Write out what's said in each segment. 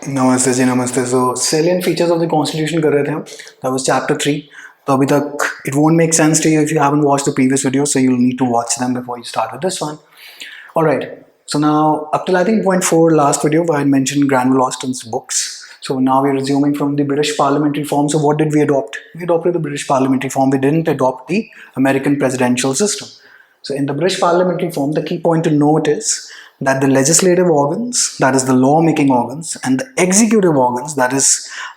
नमस्ते जी, नमस्ते। सो salient features of the constitution कर रहे थे हम. That was chapter 3. तो अभी तक it won't make sense to you if you haven't watched the previous video, so you'll need to watch them before you start with this one. All right. So now up till I think point 4 last video I had mentioned Granville Austin's books. So now we're resuming from the British parliamentary form. So what did we adopt? We adopted the British parliamentary form. We didn't adopt the American presidential system. So in the British parliamentary form, the key point to note is that the legislative organs, that is the law-making organs, and the executive organs, that is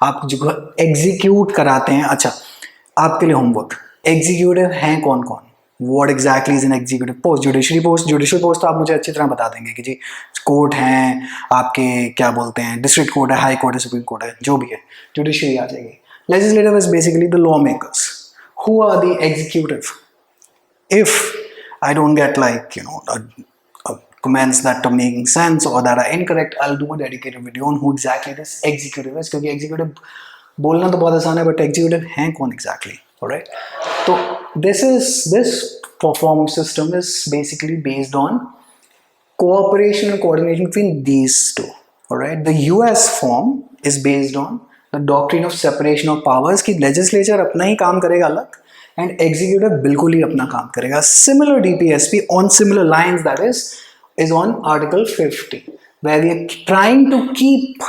आप जो execute कराते हैं. अच्छा, आपके लिए homework. Executive हैं कौन कौन? What exactly is an executive post? Judicial post तो आप मुझे अच्छी तरह बता देंगे कि जी कोर्ट हैं, आपके क्या बोलते हैं, डिस्ट्रिक्ट कोर्ट है, हाई कोर्ट है, सुप्रीम कोर्ट है, जो भी है, जुडिशरी आ जाएगी. Legislative is basically the lawmakers. Who are the executive? If I don't get comments that are making sense or that are incorrect, I'll do a dedicated video on who exactly this executive is. क्योंकि executive बोलना तो बहुत आसान है, but executive हैं कौन exactly? Alright. So this form system is basically based on cooperation and coordination between these two. Alright. The US form is based on the doctrine of separation of powers कि legislature अपना ही काम करेगा अलग and executive बिल्कुल ही अपना काम करेगा. Similar DPSP on similar lines, that is on Article 50, where we are trying to keep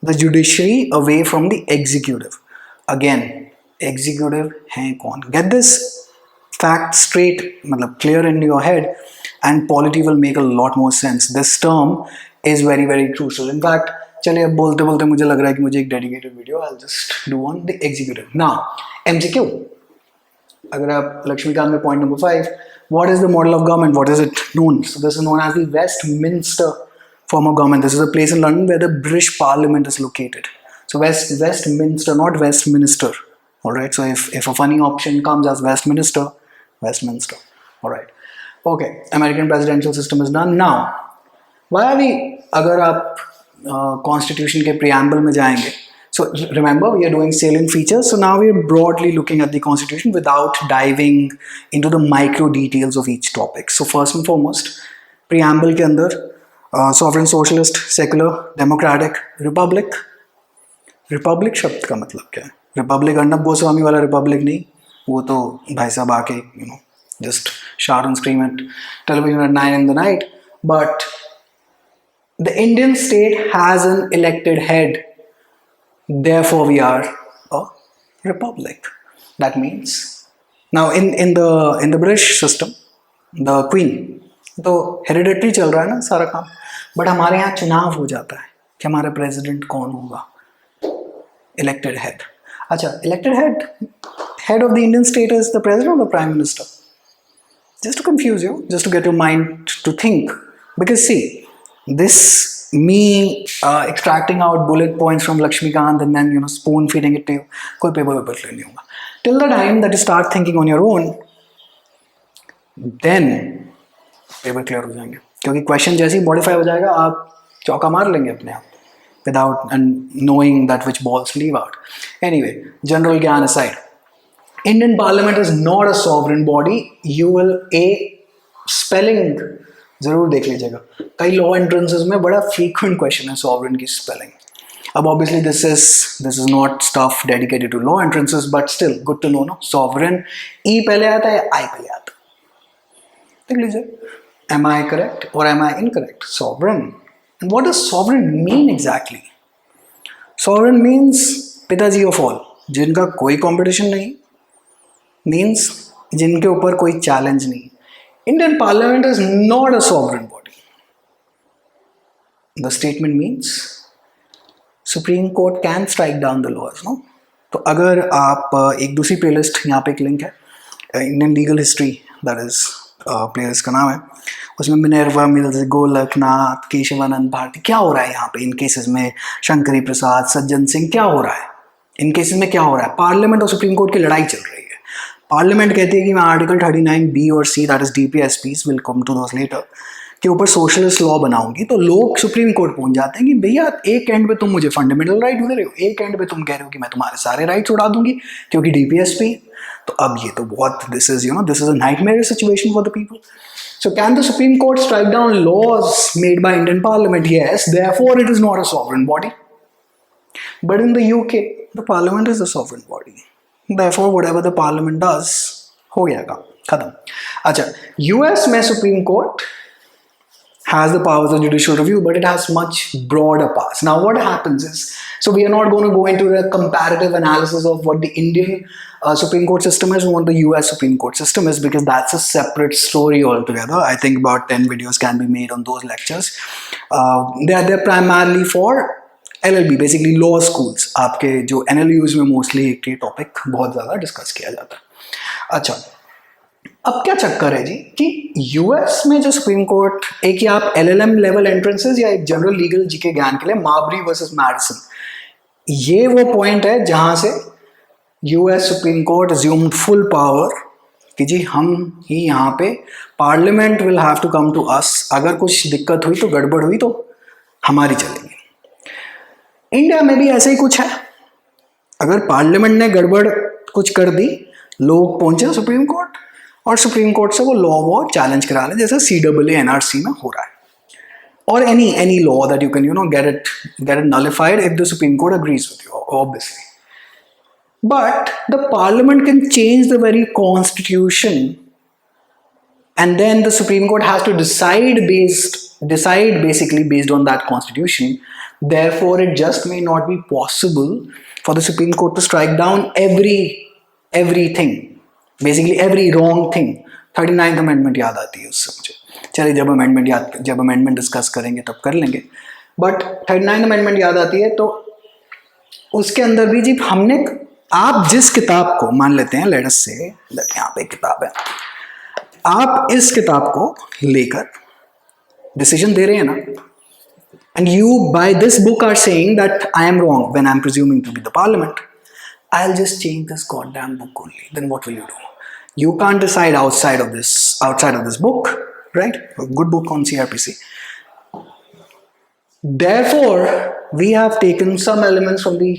the judiciary away from the executive. Again, executive हैं कौन? Get this fact straight, मतलब clear in your head, and polity will make a lot more sense. This term is very very crucial. In fact, चलिए अब बोलते बोलते मुझे लग रहा है कि मुझे एक dedicated video I'll just do on the executive. Now, MCQ. अगर आप लक्ष्मीकांत में point number 5, what is the model of government? What is it known? So this is known as the Westminster form of government. This is a place in London where the British Parliament is located. So Westminster, not Westminster. All right. So if a funny option comes as Westminster. All right. Okay. American presidential system is done. Now, why are we? अगर आप Constitution के preamble में जाएंगे. So remember, we are doing salient features. So now we are broadly looking at the Constitution without diving into the micro details of each topic. So first and foremost, preamble के अंदर sovereign, socialist, secular, democratic, republic. Republic शब्द का मतलब क्या है? Republic Arnab Goswami वाला republic नहीं, वो तो भाई साहब आके just shout and scream at television at 9 in the night. But the Indian state has an elected head. Therefore, we are a republic. That means now in the British system, the Queen तो hereditary चल रहा है ना सारा काम, but हमारे यहाँ चुनाव हो जाता है कि हमारा president कौन होगा. Elected head. अच्छा, elected head of the Indian state is the president or the prime minister? Just to confuse you, just to get your mind to think, because see, this me extracting out bullet points from Lakshmikant and then spoon feeding it to you, कोई paper clear नहीं होगा. Till the time that you start thinking on your own, then paper clear हो जाएंगे. क्योंकि question जैसे ही modify हो जाएगा, आप चौका मार लेंगे अपने आप, without and knowing that which balls leave out. Anyway, general ज्ञान aside, Indian Parliament is not a sovereign body. You will spelling जरूर देख लीजिएगा. कई लॉ एंट्रेंसेस में बड़ा फ्रीक्वेंट क्वेश्चन है सॉवरेन की स्पेलिंग. अब obviously this is not stuff dedicated to law entrances, but still good to know. Sovereign E पहले आता है या आई पहले आता है? देख लीजिए, एम आई करेक्ट और am I incorrect? Sovereign. And what does sovereign mean exactly? Sovereign means पिताजी ऑफ ऑल, जिनका कोई कॉम्पिटिशन नहीं, मीन्स जिनके ऊपर कोई चैलेंज नहीं. Indian Parliament is not a sovereign body. The statement means Supreme Court can strike down the laws, no? तो अगर आप एक दूसरी प्लेलिस्ट, यहाँ पे एक लिंक है, Indian legal history, that is playlist का नाम है, उसमें मिनर्वा मिल्स, गोलकनाथ, केशवानंद भारती, क्या हो रहा है यहाँ पे इन केसेस में, शंकरी प्रसाद, सज्जन सिंह, क्या हो रहा है इन केसेस में? क्या हो रहा है? पार्लियामेंट और सुप्रीम कोर्ट की लड़ाई चल रही है. पार्लियामेंट कहती है कि मैं आर्टिकल 39B और C, that is DPSPs, will come to those later, के ऊपर सोशलिस्ट लॉ बनाऊंगी. तो लोग सुप्रीम कोर्ट पहुंच जाते हैं कि भैया एक एंड पे तुम मुझे फंडामेंटल राइट दे रहे हो, एक एंड पे तुम कह रहे हो कि मैं तुम्हारे सारे राइट्स उड़ा दूंगी क्योंकि DPSP. तो अब ये तो बहुत this is a nightmare situation for the people. So can the Supreme Court strike down laws made by Indian Parliament? Yes. Therefore, it is not a sovereign body. But in the UK, the parliament is a sovereign body. Therefore, whatever the parliament does, हो गया काम, खत्म. अच्छा, US में Supreme Court has the powers of judicial review, but it has much broader powers. Now, what happens is, so we are not going to go into the comparative analysis of what the Indian Supreme Court system is and what the US Supreme Court system is, because that's a separate story altogether. I think about 10 videos can be made on those lectures. They're primarily for LLB, basically law schools. आपके जो NLUs में mostly ये topic बहुत ज़्यादा discuss किया जाता है. अच्छा, अब क्या चक्कर है जी कि यूएस में जो सुप्रीम कोर्ट, एक ही आप एलएलएम लेवल एंट्रेंसेस या एक जनरल लीगल जीके ज्ञान के लिए मार्बरी वर्सेस मैडिसन, ये वो पॉइंट है जहां से US Supreme Court assumed full power कि जी हम ही यहाँ पे, parliament will have to come to us, अगर कुछ दिक्कत हुई तो गड़बड़ हुई तो हमारी चलेगी. इंडिया में भी ऐसे ही कुछ है, अगर पार्लियामेंट ने गड़बड़ कुछ कर दी, लोग पहुंचे सुप्रीम कोर्ट और सुप्रीम कोर्ट से वो लॉ वो चैलेंज करा ले, जैसे CAA NRC में हो रहा है, और any law that you can get it nullified if the Supreme Court agrees with you, obviously. But the Parliament can change the very constitution, and then the Supreme Court has to decide basically based on that constitution. Therefore, it just may not be possible for the Supreme Court to strike down everything. Basically every wrong thing. 39th amendment याद आती है उससे मुझे. चलिए जब amendment discuss करेंगे तब कर लेंगे, बट 39th अमेंडमेंट याद आती है. तो उसके अंदर भी जी हमने, आप जिस किताब को मान लेते हैं, लेट अस से यहाँ पे किताब है, आप इस किताब को लेकर डिसीजन दे रहे हैं ना, and you by this book are saying that I am wrong when I am presuming to be the parliament. I'll just change this goddamn book only. Then what will you do? You can't decide outside of this book, right? A good book on CRPC. Therefore, we have taken some elements from the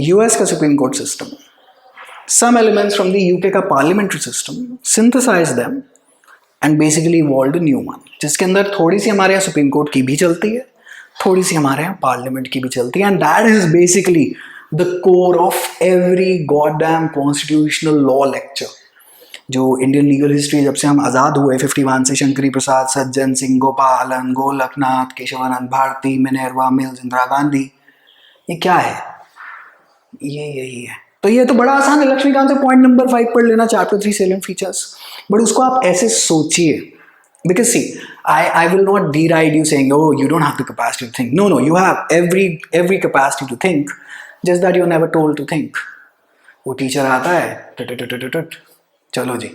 US का Supreme Court system, some elements from the UK का parliamentary system, synthesized them, and basically evolved a new one. जिसके अंदर थोड़ी सी हमारे यहाँ Supreme Court की भी चलती है, थोड़ी सी हमारे यहाँ Parliament की भी चलती है, and that is basically the core of every goddamn constitutional law lecture. जो इंडियन लीगल हिस्ट्री जब से हम आज़ाद हुए 51 से, शंकरी प्रसाद, सज्जन सिंह, गोपालन, गोलकनाथ, केशवानंद भारती, मिनर्वा मिल्स, इंदिरा गांधी, ये क्या है? ये यही है. तो ये तो बड़ा आसान है, लक्ष्मीकांत से पॉइंट नंबर 5 पढ़ लेना, चैप्टर 3 salient features. बट उसको आप ऐसे सोचिए, because see, I will not deride you saying, oh, you don't have the capacity to think. No, you have every capacity to think. Just that you're never told to think. वो teacher आता है, चलो जी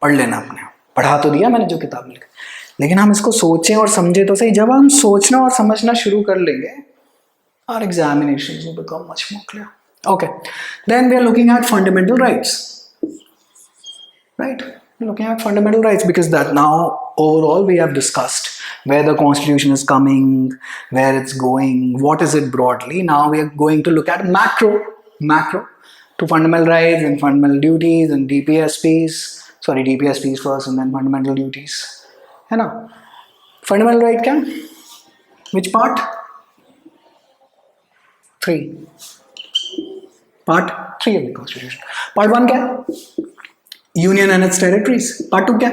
पढ़ लेना, आपने पढ़ा तो दिया मैंने जो किताब लिखी, लेकिन हम इसको सोचें और समझे तो सही. जब हम सोचना और समझना शुरू कर लेंगे, our examinations will become much more clear. Okay, then we are looking at fundamental rights, right? We're looking at fundamental rights because that now overall we have discussed where the constitution is coming, where it's going, what is it broadly. Now we are going to look at macro to fundamental rights and fundamental duties and DPSPs. Sorry, DPSPs first and then fundamental duties. है ना? Fundamental right क्या? Which part? 3. Part 3 of the constitution. Part 1 क्या? Union and its territories. Part 2 क्या?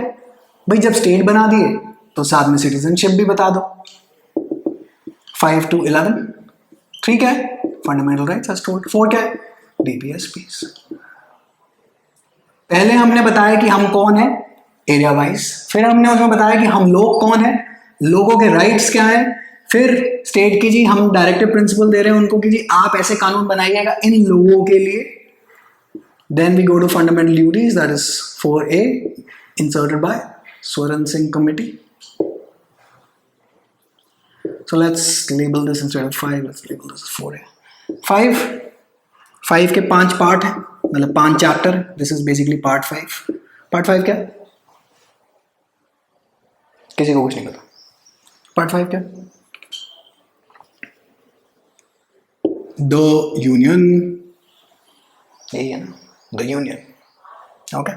भाई जब state बना दिए तो साथ में सिटीजनशिप भी बता दो. 5 to 11. 3 क्या है? Fundamental rights as told. 4 क्या है? DPSPs. पहले हमने बताया कि हम कौन है एरिया वाइज, फिर हमने उसमें बताया कि हम लोग कौन है, लोगों के राइट्स क्या है, फिर स्टेट की जी हम डायरेक्टिव प्रिंसिपल दे रहे हैं उनको कि जी आप ऐसे कानून बनाइएगा इन लोगों के लिए. Then we go to fundamental duties, that is 4A, inserted by Swaran Singh committee. So let's label this instead of 5, let's label this as 4A. 5 के 5 पार्ट हैं, मतलब 5 chapter. This is basically part 5. Part 5 क्या? किसी को कुछ नहीं पता. Part 5 क्या? द यूनियन, यही है ना, द यूनियन. ओके,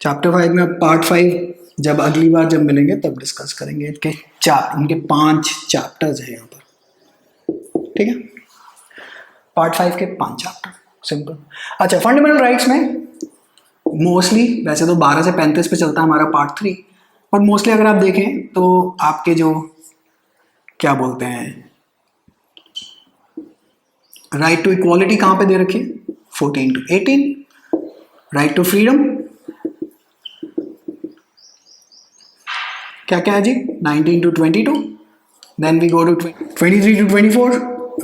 चैप्टर 5 में. पार्ट 5 जब अगली बार जब मिलेंगे तब डिस्कस करेंगे. इनके 5 चैप्टर्स हैं यहाँ पर, ठीक है. पार्ट 5 के 5 चैप्टर, सिंपल। अच्छा, फंडामेंटल राइट्स में मोस्टली वैसे तो 12 से 35 पे चलता है हमारा पार्ट 3, पर मोस्टली अगर आप देखें तो आपके जो क्या बोलते हैं, राइट टू इक्वालिटी कहाँ पे दे रखी है, 14 to 18, राइट टू फ्रीडम क्या क्या है जी, 19 to 22, then we go to 23 to 24,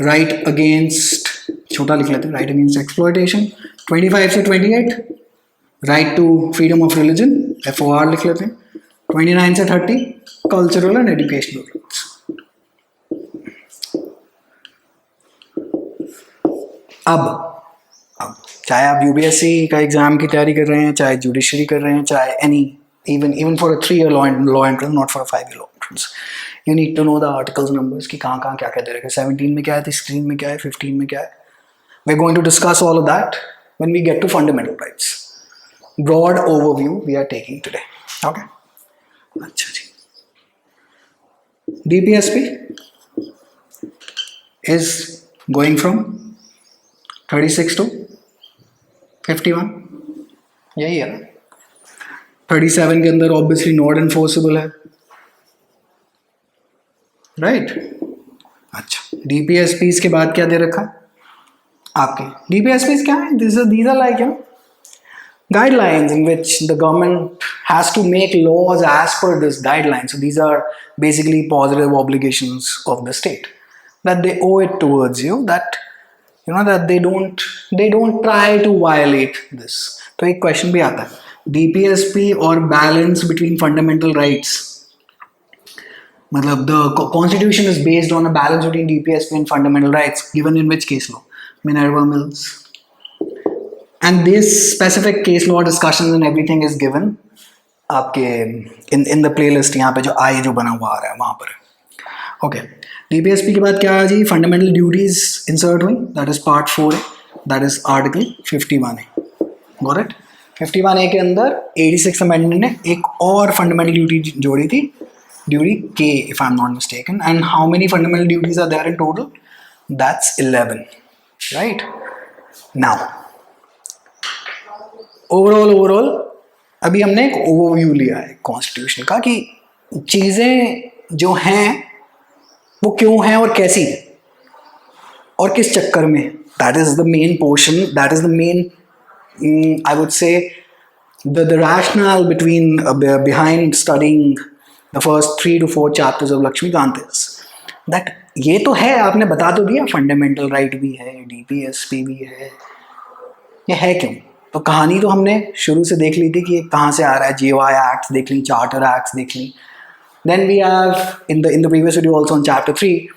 right against, छोटा लिख लेते हैं, राइट अगेंस्ट एक्सप्लॉयटेशन, 25 से 28, right to freedom of religion, FOR लिख लेते हैं, 29 से 30, कल्चरल एंड एजुकेशनल राइट्स। अब चाहे आप UPSC का एग्जाम की तैयारी कर रहे हैं, चाहे जुडिशरी कर रहे हैं, चाहे any even for a 3-year law entrance, not for a 5-year law entrance, you need to know the articles numbers कि कहाँ कहाँ क्या क्या दे रखे, 17 में क्या है, 16 में क्या है, 15 में क्या है. We're going to discuss all of that when we get to fundamental rights. Broad overview we are taking today. Okay. अच्छा जी. DPSP is going from 36 to 51. यही है ना. 37 के अंदर ऑब्वियसली नॉट एनफोर्सेबल है, राइट. अच्छा, डीपीएसपीज के बाद क्या दे रखा है आपके, डीपीएसपीज क्या है, these are like guidelines in which the government has to make laws as per this guideline. So these are basically positive obligations of the state that they owe it towards you, that that they don't try to violate this. तो एक question भी आता है, DPSP और balance between fundamental rights, मतलब the constitution is based on a balance between DPSP and fundamental rights given in which case law, Minerva mills, and this specific case law discussion and everything is given आपके in the playlist, यहाँ पे जो आई जो बना हुआ आ रहा है वहाँ पर. ओके, DPSP के बाद क्या है जी, फंडामेंटल ड्यूटीज इंसर्ट हुई, दैट इज पार्ट 4 है, दैट इज आर्टिकल 51 है. Got it. 51A के अंदर 86 अमेंडमेंट ने एक और फंडामेंटल ड्यूटी जोड़ी थी, ड्यूटी के, if I am not mistaken. And how many fundamental duties are there in total, that's 11, right. Now overall अभी हमने एक ओवरव्यू लिया है कॉन्स्टिट्यूशन का कि चीज़ें जो हैं वो क्यों हैं और कैसी है और किस चक्कर में. That is the main portion, that is the main I would say the rationale behind studying the first 3 to 4 chapters of Lakshmikant is that ये तो है, आपने बता तो दिया, फंडामेंटल राइट भी है, DPSP भी है, ये है क्यों. तो कहानी तो हमने शुरू से देख ली थी कि कहाँ से आ रहा है, GOI एक्ट्स देख ली, चार्टर एक्ट्स देख ली. Then we have in the previous video also on chapter 3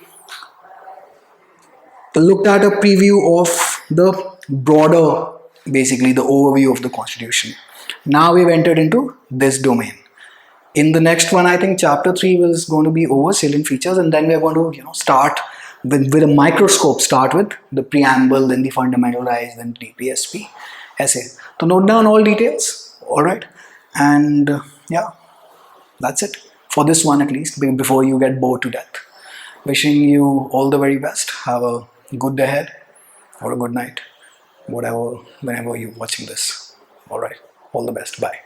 looked at a preview of the broader, basically the overview of the constitution. Now we've entered into this domain. In the next one, I think chapter 3 is going to be over salient features, and then we're going to start with a microscope, start with the preamble, then the fundamental rights, then DPSP essay. So note down all details, all right, and yeah, that's it for this one, at least before you get bored to death. Wishing you all the very best. Have a good day ahead or a good night, whatever, whenever you're watching this. All right, all the best. Bye.